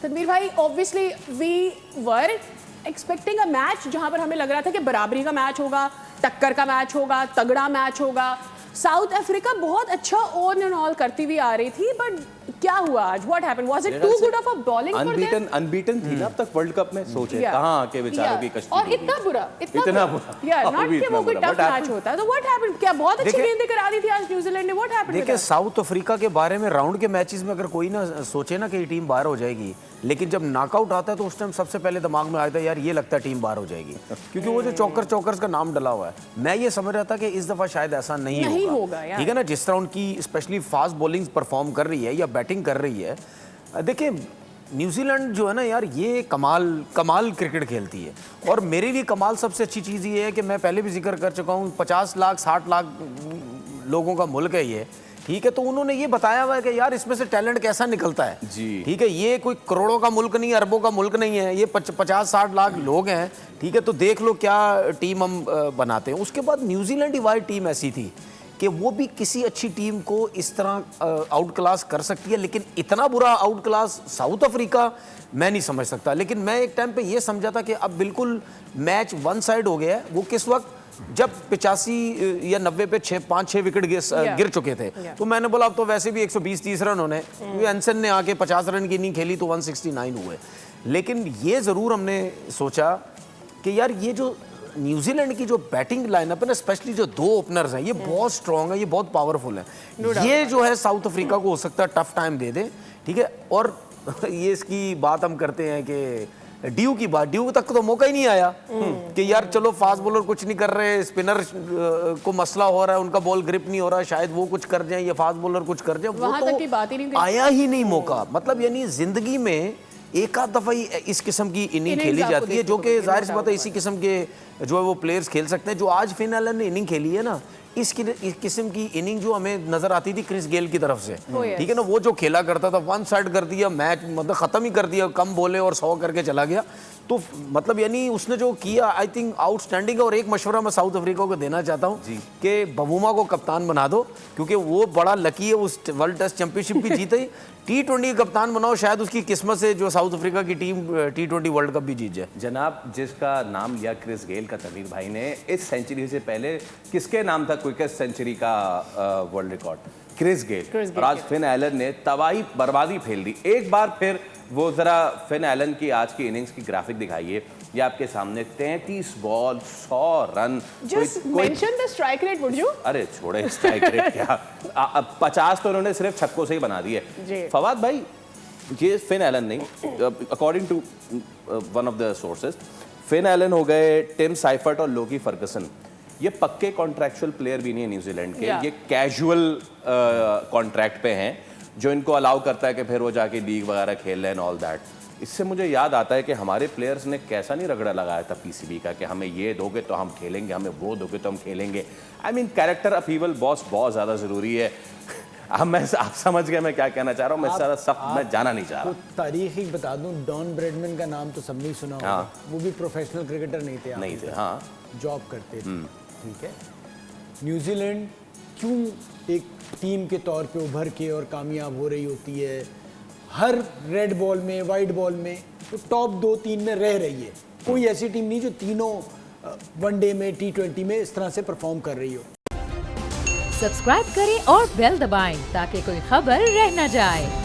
तनवीर भाई, obviously we were expecting a match जहां पर हमें लग रहा था कि बराबरी का मैच होगा, टक्कर का मैच होगा, तगड़ा मैच होगा। साउथ अफ्रीका बहुत अच्छा ऑन एंड ऑल करती हुई आ रही थी, बट क्या हुआ आज? What happened? Was it too good of a bowling for them? Unbeaten थी ना अब तक वर्ल्ड कप में। सोचे कहां आके बेचारों की कश्ती और इतना बुरा यार, नॉट कि वो कोई टफ मैच होता है। तो व्हाट हैपेंड? क्या बहुत अच्छी गेंदें करा दी थी आज न्यूजीलैंड ने? What happened? देखिए, साउथ अफ्रीका के बारे में राउंड के मैचेस में अगर कोई ना सोचे ना कि ये टीम बाहर हो जाएगी, लेकिन जब नॉकआउट आता है तो उस टाइम सबसे पहले दिमाग में आता है यार ये लगता है टीम बाहर हो जाएगी, क्योंकि वो जो चौकर्स का नाम डला हुआ है। मैं ये समझ रहा था कि इस दफा शायद ऐसा नहीं होगा। ठीक है ना, जिस तरह उनकी स्पेशली फास्ट बॉलिंग परफॉर्म कर रही है या बैटिंग कर रही है। देखिए, न्यूजीलैंड जो है ना यार, ये कमाल क्रिकेट खेलती है। और मेरे लिए कमाल सबसे अच्छी चीज़ ये है कि मैं पहले भी जिक्र कर चुका हूँ, 50 लाख 60 लाख लोगों का मुल्क है ये। ठीक है, तो उन्होंने ये बताया हुआ है कि यार इसमें से टैलेंट कैसा निकलता है जी। ठीक है, ये कोई करोड़ों का मुल्क नहीं, अरबों का मुल्क नहीं है, ये 50-60 लाख लोग हैं। ठीक है, तो देख लो क्या टीम हम बनाते हैं। उसके बाद न्यूजीलैंड वाली टीम ऐसी थी कि वो भी किसी अच्छी टीम को इस तरह आउट क्लास कर सकती है, लेकिन इतना बुरा आउट क्लास साउथ अफ्रीका मैं नहीं समझ सकता। लेकिन मैं एक टाइम पे ये समझा था कि अब बिल्कुल मैच वन साइड हो गया है। वो किस वक्त, जब 85 या 90 पे 5-6 विकेट गिर चुके थे, तो मैंने बोला अब तो वैसे भी 120-130 रन होने, एंसन ने आके 50 रन की इनिंग खेली तो 169 हुए। लेकिन ये ज़रूर हमने सोचा कि यार ये जो न्यूजीलैंड की जो बैटिंग लाइनअप है ना, स्पेशली जो दो ओपनर्स हैं, ये बहुत स्ट्रॉन्ग है, ये बहुत पावरफुल है। ये जो है साउथ अफ्रीका को हो सकता है टफ टाइम दे दे। ठीक है, और ये इसकी बात हम करते हैं कि ड्यू तक तो मौका ही नहीं आया कि यार चलो फास्ट बॉलर कुछ नहीं कर रहे, स्पिनर को मसला हो रहा है, उनका बॉल ग्रिप नहीं हो रहा है, शायद वो कुछ कर जाए या फास्ट बॉलर कुछ कर जाए, वो तो आया ही नहीं मौका। मतलब यानी जिंदगी में एक आध दफा ही इस किस्म की इनिंग खेली जाती है, जो कि जाहिर सी बात है इसी किस्म के जो है वो प्लेयर्स खेल सकते हैं। जो आज फिन एलन ने इनिंग खेली है ना, इस किस्म की इनिंग जो हमें नजर आती थी क्रिस गेल की तरफ से, ठीक है ना, वो जो खेला करता था, वन साइड कर दिया मैच, मतलब खत्म ही कर दिया, कम बोले और 100 करके चला गया। तो मतलब यानी उसने जो किया, आई थिंक आउटस्टैंडिंग। और एक मशवरा मैं साउथ अफ्रीका को देना चाहता हूँ कि बवूमा को कप्तान बना दो, क्योंकि वो बड़ा लकी है, उस वर्ल्ड टेस्ट चैंपियनशिप भी जीते। T20 कप्तान बनाओ, शायद उसकी किस्मत से जो साउथ अफ्रीका की टीम T20 वर्ल्ड कप भी जीत जाए। जनाब, जिसका नाम लिया क्रिस गेल का तनवीर भाई ने, इस सेंचुरी से पहले किसके नाम था क्विकेस्ट सेंचुरी का वर्ल्ड रिकॉर्ड? Chris Gayle. और आज फिन एलन ने तबाही बर्बादी फैल दी। एक बार फिर वो जरा फिन एलन की आज की इनिंग्स की ग्राफिक दिखाइए। ये आपके सामने 33 ball 100 run. Just mention the strike rate, would you? अरे छोड़े स्ट्राइक रेट क्या, 50 तो उन्होंने सिर्फ छक्कों से ही बना दिए। फवाद भाई, ये फिन एलन नहीं, according to one of the sources, Finn Allen हो गए, टिम साइफर्ट और लोकी फर्गसन, ये पक्के कॉन्ट्रैक्चुअल प्लेयर भी नहीं है न्यूजीलैंड के। ये कैजुअल कॉन्ट्रैक्ट पे हैं, जो इनको अलाउ करता है कि फिर वो जाके लीग वगैरह खेल लें ऑल दैट। इससे मुझे याद आता है कि हमारे प्लेयर्स ने कैसा नहीं रगड़ा लगाया था पीसीबी का कि हमें ये दोगे तो हम खेलेंगे, हमें वो दोगे तो हम खेलेंगे। आई मीन कैरेक्टर अपीवल बॉस बहुत ज़्यादा ज़रूरी है। अब आप समझ गए मैं क्या कहना चाह रहा हूँ। मैं सारा सब मैं जाना नहीं चाह रहा। तो तारीख ही बता दूं, डॉन ब्रैडमैन का नाम तो सबने ही सुना होगा। वो भी प्रोफेशनल क्रिकेटर नहीं थे। हाँ, जॉब करते थे। ठीक है, न्यूजीलैंड क्यों एक टीम के तौर पे उभर के और कामयाब हो रही होती है, हर रेड बॉल में वाइट बॉल में तो टॉप 2-3 में रह रही है। कोई ऐसी टीम नहीं जो तीनों वनडे में T20 में इस तरह से परफॉर्म कर रही हो। सब्सक्राइब करें और बेल दबाएं ताकि कोई खबर रह न जाए।